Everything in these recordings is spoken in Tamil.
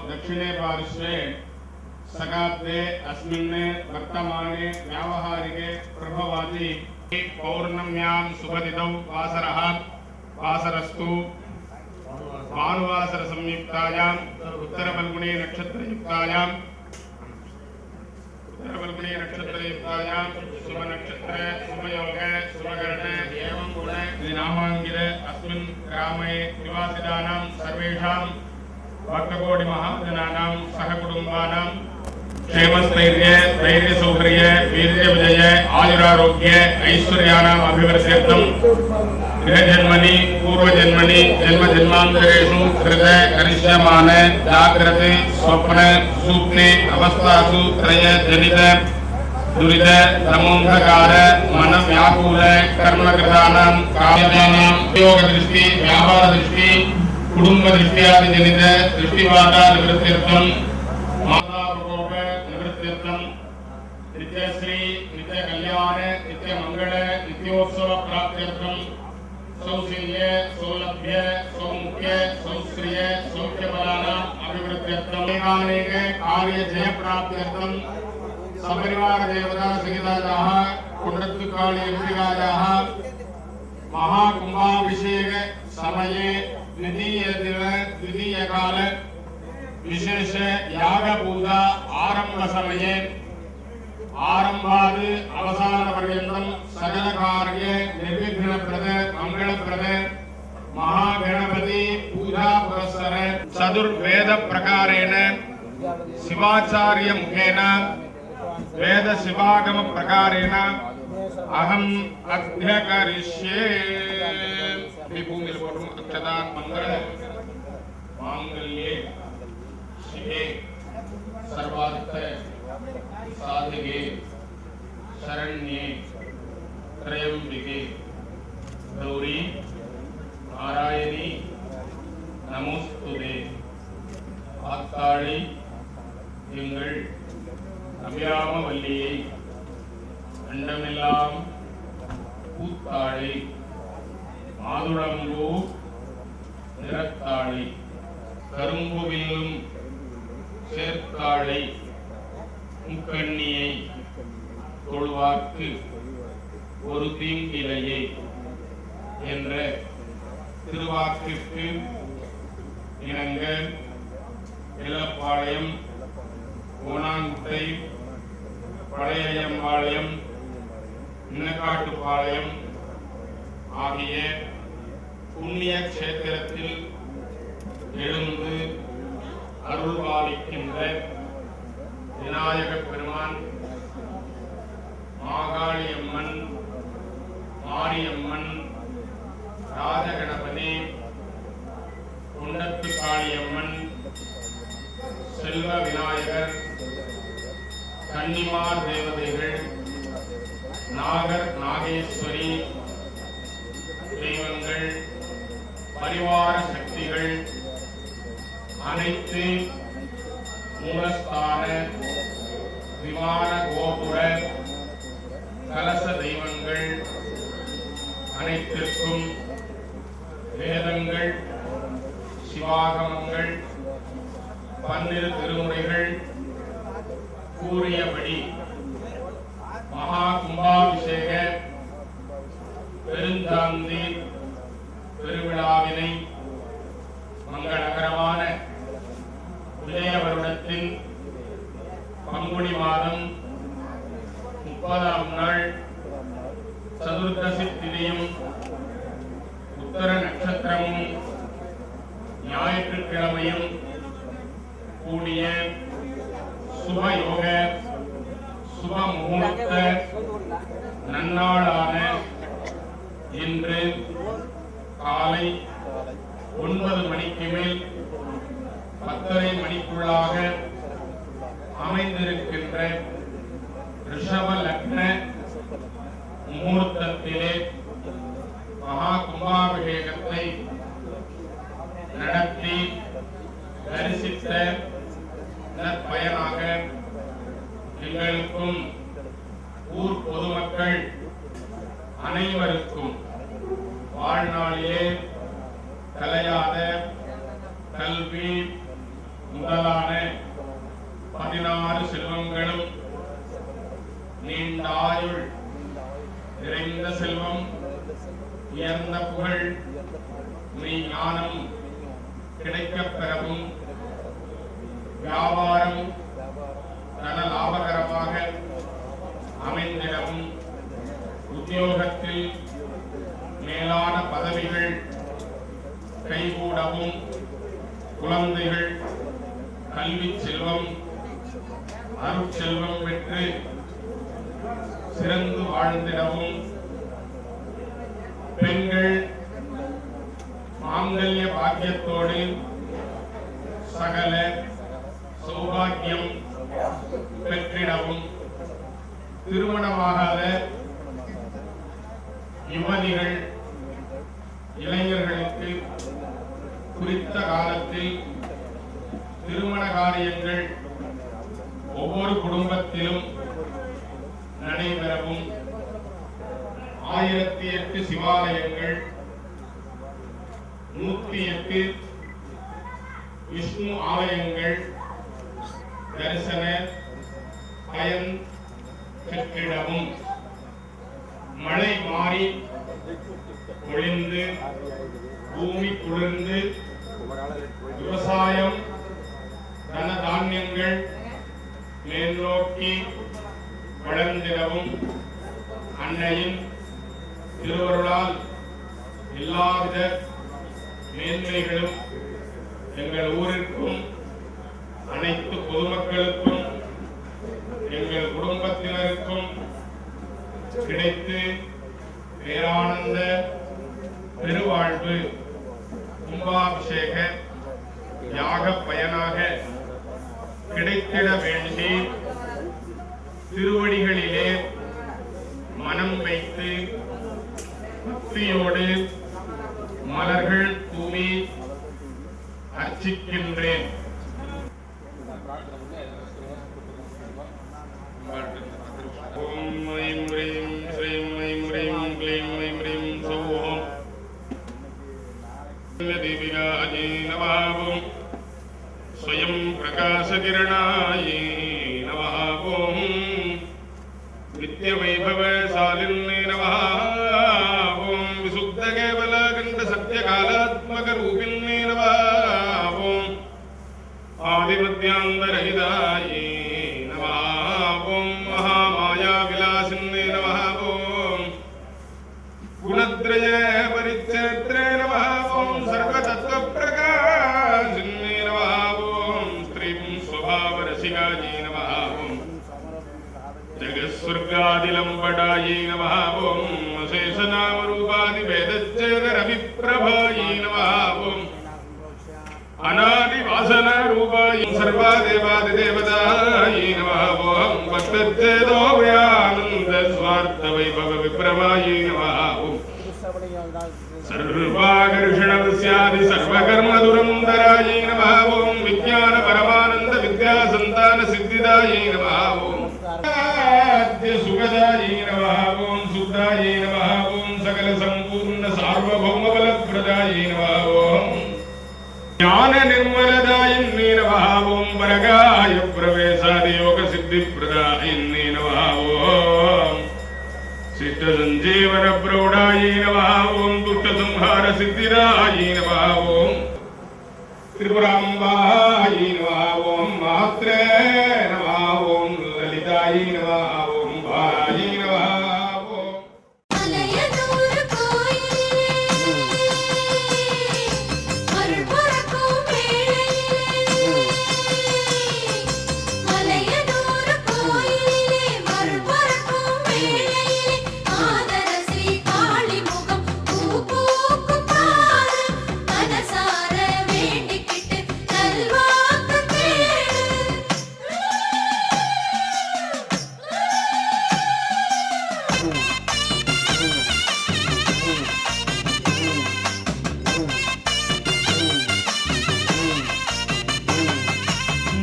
दक्षिणे पार्श्वे सकाब्दे अस्मिन् वर्तमाने व्यावहारिके प्रभवाति पौर्णम्यां शुभतिथौ वासरः वासरस्तु भानुवासर संयुक्तायाम् उत्तरफल्गुणी नक्षत्रयुक्तायां शुभ नक्षत्रे शुभयोगे शुभकरणे एवं गुणे नामाङ्किते अस्मिन् ग्रामे निवासितानां सर्वेषां भक्तकोटि महाजनानां सहकुटुम्बानां क्षेमस्थैर्ये धैर्यसौकर्ये वीर्यविजये आयुरारोग्ये ऐश्वर्याणाम् अभिवृद्ध्यर्थं गृहजन्मनि पूर्वजन्मनि जन्मजन्मान्तरेषु कृते करिष्यमाणे जाग्रते स्वप्ने सुप्ने अवस्थासु त्रये जनित दुरित तमोन्धकार मन व्याकुल कर्मकृतानां कामनानां योगदृष्टि व्यापारदृष्टि कुटुम्बदृष्ट्यादि जनित दृष्टिबाधा निवृत्त्यर्थं माताप्रकोप निवृत्त्यर्थं नित्यश्री नित्यकल्याण नित्यमङ्गल नित्योत्सव प्राप्त्यर्थं सौशील्य सौलभ्य सौमुख्य सौश्रिय सौख्यबलानाम् अभिवृद्ध्यर्थं अनेक कार्यजय प्राप्त्यर्थं सपरिवार देवता सहितायाः कुण्डत्तुकाली अम्बिकायाः महाकुम्भाभिषेक समये द्वितीय काल विशेष याग पूजा आरंभ समये आरंभाद अवसान पर्यन्तं सकल कार्य निर्विघ्नप्रद मंगलप्रद महागणपति पूजा पुरस्सर चतुर्वेद प्रकारेण शिवाचार्य मुखेन वेद शिवागम प्रकारेण अहम् अध्यकरिष्ये अक्षतान् मंगल मांगल्ये शिवे सर्वार्थ साधिके शरण्ये त्रयंबिके गौरी नारायणी नमोस्तुते आत्ताळि எங்கள் அபிராமவல்லியை அண்டமெல்லாம் பூத்தாளை மாதுளம்பூ நிறத்தாளை கரும்புவில்லும் சேர்த்தாளை முக்கண்ணியை தொழுவார்க்கு ஒரு தீங்கிலையே என்ற திருவாக்கிற்கு இணங்க இளப்பாளையம் ஓனாங்குட்டை பழையம்பாளையம் இன்னக்காட்டுப்பாளையம் ஆகிய புண்ணிய கஷேத்திரத்தில் எழுந்து அருள்பாலிக்கின்ற விநாயக பெருமான் மாகாளியம்மன் மாரியம்மன் ராஜகணபதி குண்டத்துக்காளியம்மன் செல்வ விநாயகர் கன்னிமார் தேவதைகள் நாகர் நாகேஸ்வரி தெய்வங்கள் பரிவார சக்திகள் அனைத்து மூலஸ்தான விமான கோபுர கலச தெய்வங்கள் அனைத்திற்கும் வேதங்கள் சிவாகமங்கள் 12 திருமுறைகள் கூறியபடி மகா கும்பாபிஷேக பெருந்தாந்தி பெருவிழாவினை மங்களகரமான உதய வருடத்தின் பங்குனி மாதம் 30ஆம் நாள் சதுர்தசி திதியும் உத்தர நட்சத்திரமும் ஞாயிற்றுக்கிழமையும் கூடிய சுபயோக சுப முகூர்த்த நன்னாளான இன்று காலை 9 மணிக்கு மேல் 10:30 மணிக்குள்ளாக அமைந்திருக்கின்ற ரிஷப லக்ன முகூர்த்தத்திலே மகா கும்பாபிஷேகத்தை நடத்தி தரிசித்த நற்பயனாக எங்களுக்கும் ஊர் பொதுமக்கள் அனைவருக்கும் வாழ்நாளிலே கலையாத கல்வி முதலான 16 செல்வங்களும் நீண்ட ஆயுள், நிறைந்த செல்வம், உயர்ந்த புகழ், ஞானம் கிடைக்கப் பெறவும், வியாபாரம் தன லாபகரமாக அமைந்திடவும், உத்தியோகத்தில் மேலான பதவிகள் கைகூடவும், குழந்தைகள் கல்வி செல்வம் அருட்செல்வம் பெற்று சிறந்து வாழ்ந்திடவும், பெண்கள் மாங்கல்ய பாக்கியத்தோடு சகல சௌபாக்கியம் பெற்றிடவும், திருமணமாகாத யுவதிகள் இளைஞர்களுக்கு குறித்த காலத்தில் திருமண காரியங்கள் ஒவ்வொரு குடும்பத்திலும் நடைபெறவும், 1008 சிவாலயங்கள், 108 விஷ்ணு ஆலயங்கள் தரிசன பயன் பெற்றிடவும், மழை மாறி பொழிந்து பூமி குளிர்ந்து விவசாயம் தன தானியங்கள் மேல்நோக்கி வளர்ந்திடவும், அன்னையின் திருவருளால் எல்லாவித மேன்மைகளும் எங்கள் ஊரிற்கும் அனைத்து பொதுமக்களுக்கும் எங்கள் குடும்பத்தினருக்கும் கிடைத்து பேரானந்த பெருவாழ்வு கும்பாபிஷேக யாக பயனாக கிடைத்திட வேண்டி திருவடிகளிலே மனம் வைத்து பக்தியோடு மலர்கள் தூவி அர்ச்சிக்கின்றேன். ஓம் ஐம் ரீம் ஸ்ரீம் ஐம் ரீம் க்ளீம் ஐம் ரீம் சௌஹம் தேவிகாயை நமः. ஸ்வயம் பிரகாசகிரணாயை நமः. நித்யவைபவசாலினே நமः. ஓம் விசுத்தகேவலகண்ட சத்யகாலாத்மகரூபிணே நமः. ஓம் ஆதிமத்யாந்தரஹிதாயை நமः. ஓம் மகாமாயாவிலாசினே நமः. ஓம் குணத்ரய பரிச்சேத்ரே நமः. ஓம் சர்வதத்வப்ரகாசினே நமः. ஓம் ஸ்ரீம் ஸ்வபாவரசிகாயை நமः. ஓம் ஜகஸ்வர்காதிலம்படாயை நமः. ஓம் அசேஷநாமரூபாதிவேதச்சேதரவிப்ரபாயை நமः. ஓம் அநாதிவாசனரூபாயை சர்வாதேவாதிதேவதாயை நமः. ஓம் பக்தச்சேதோபயானந்த ஸ்வார்த்தவைபவ விப்ரமாயை நமः. ஓம் சர்வாகர்ஷணவஸ்யாதி சர்வகர்மதுரந்தராயை நமः. ஓம் விஞ்ஞான பரமானந்த வித்யாசந்தான சித்திதாயை நமः. ஓம் சுகதாயை நமः. ஓம் சுத்தாயை நமः. ஓம் சகல சம்பூர்ண சார்வபௌமபலப்ரதாயை நமः. ஓம் ஞான நிர்மலதாயின்னே நமः. ஓம் வரகாய பிரவேசாதி யோக சித்திப்பிரதாயின்னே நமः. ஓம் சித்த சஞ்சீவன பிரௌடாயை நமः. ஓம் துஷ்ட சம்ஹார சித்திராயை நமः. ஓம் திரிபுராம்பாயை நமः. ஓம் மாத்ரே நமः. ஓம் லலிதாயை நமः. ஓம் பாயை நமः.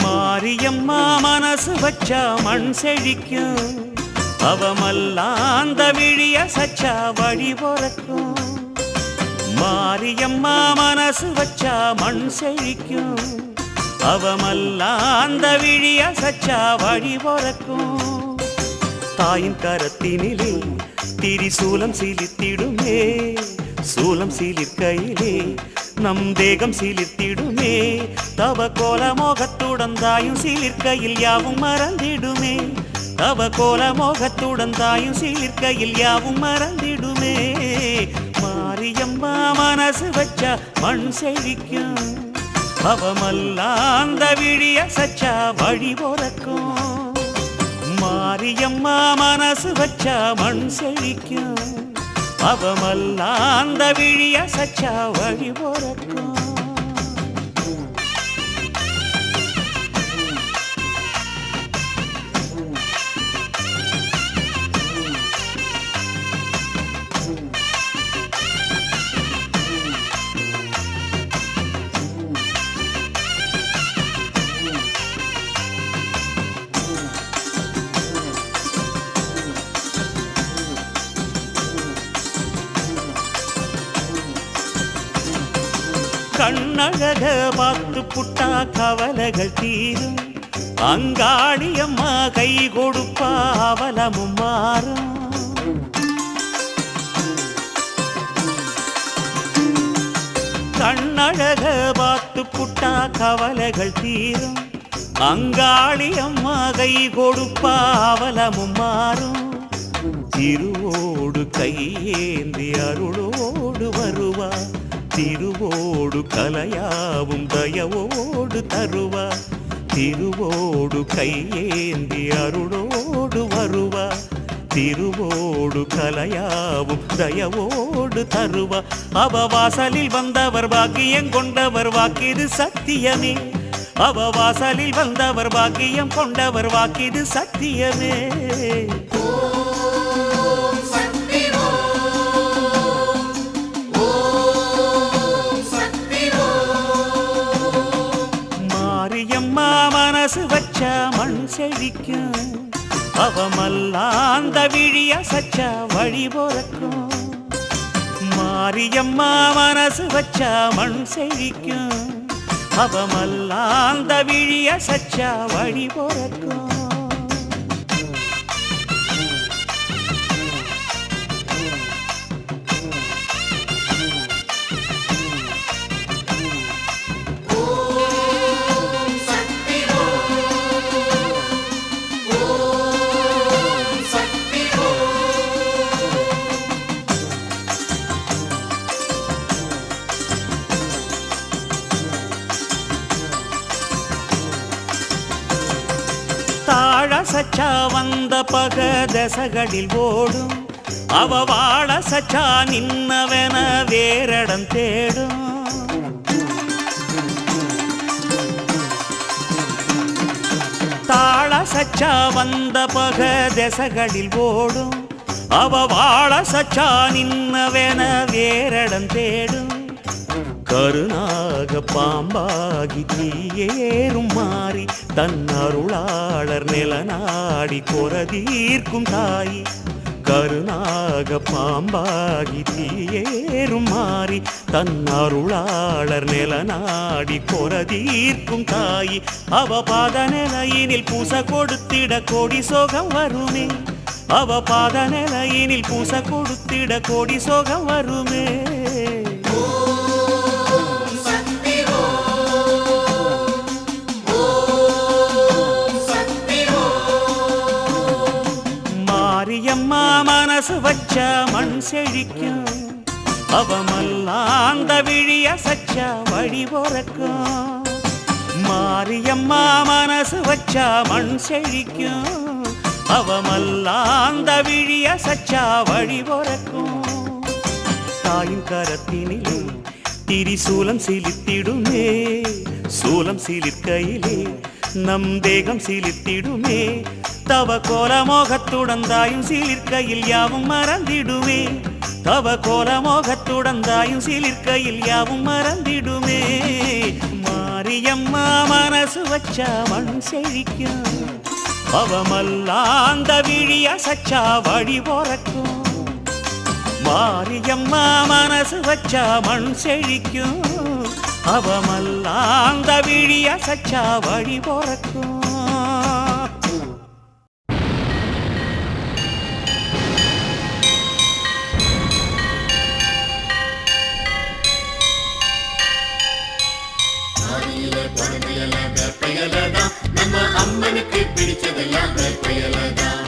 மாரியம்மா மனசு வச்சா மண் செழிக்கும், அவமல்லாந்த விழிய சச்சா வழி பொறக்கும். மாரியம்மா மனசு வச்சா மண் செழிக்கும், அவமல்லாந்த விழிய சச்சா வழி பொறக்கும். தாயின் கரத்தினிலே திரிசூலம் சீலித்திடுமே, சூலம் சீலிற்கையிலே நம் தேகம் சீலித்திடுமே. தவ கோல மோகத்துடன் தாயும் சீலிற்கையில் யாவும் மறந்திடுமே, தவ கோல மோகத்துடன் தாயும் சீலிற்கையில் யாவும் மறந்திடுமே. மாரியம்மா மனசு வச்சா மண் செழிக்கும், அவமல்லாந்த விழிய சச்சா வழி பொறக்கும். மாரியம்மா மனசு வச்சா மண் செழிக்கும், அவமல்லாந்த விழிய சச்சா வழி பொறக்கும். கண்ணழக பார்த்து புட்டா கவலைகள் தீரும், அங்காளியம்மா கை கொடுப்பா அவலமும் மாறும். கண்ணழக பார்த்து புட்டா கவலைகள் தீரும், அங்காளியம்மா கை கொடுப்பா அவலமும் மாறும். திருவோடு கையேந்தி அருளோடு வருவா, திருவோடு கலையாவும் தயவோடு தருவா. திருவோடு கையேந்தி அருளோடு வருவா, திருவோடு கலையாவும் தயவோடு தருவா. அவ வாசலில் வந்தவர் பாக்கியம் கொண்டவர் வாக்கிது சத்தியமே, அவ வாசலில் வந்தவர் பாக்கியம் கொண்டவர் வாக்கிது சத்தியமே. மாரியம்மா மனசு வச்சா மண் செழிக்கும், அவமல்லாந்த விழிய சச்சா வழி பொறக்கும். மாரியம்மா மனசு வச்சா மண் செழிக்கும், அவமல்லாந்த விழிய சச்சா வழி பொறக்கும். தாழ சச்சா வந்த பக தசகளில் ஓடும், அவ வாழ சச்சா நின்னவன வேறடம் தேடும். தாழ சச்சா வந்த பக தசகளில் ஓடும், அவ வாழ சச்சா நின்னவன வேறடம் தேடும். கருணாக பாம்பாகி தீயேறும் மாறி தன் அருளாளர் நிலநாடி கொரதீர்க்கும் தாயி. கருணாக பாம்பாகி தீயேறும் மாறி தன் அருளாளர் நிலநாடி கொரதீர்க்கும் தாயி. அவ பாத நிலையினில் பூச கொடுத்திட கோடி சோகம் வருமே, அவ பாத நிலையினில் பூச கொடுத்திட கோடி சோகம் வருமே. மாரியம்மா மனசு வச்சா மண் செழிக்கும், அவமல்லாந்த விழிய சச்சா வழி பொறக்கும். மாரியம்மா மனசு வச்சா மண் செழிக்கும், அவமல்லாந்த விழிய சச்சா வழி பொறக்கும். தாயின் கரத்தினிலே திரிசூலம் சீலித்திடுமே, சூலம் சீலிற்கையிலே நம் தேகம் சீலித்திடுமே. தவ கோல மோகத்துடன் தாயும் சீலிற்கையில் யாவும் மறந்திடுமே, தவ கோல மோகத்துடன் தாயும் சீலிற்கையில் யாவும் மறந்திடுமே. மாரியம்மா மனசு வச்சா மண் செழிக்கும், அவமல்லாந்த விழிய சச்சா வழி பொறக்கும். மாரியம்மா மனசு வச்சா மண் செழிக்கும், அவமல்லாந்த விழிய சச்சா வழி பொறக்கும் நம்ம அம்மனுக்கு பிடிச்சதெல்லாம் வேப்பையலதான்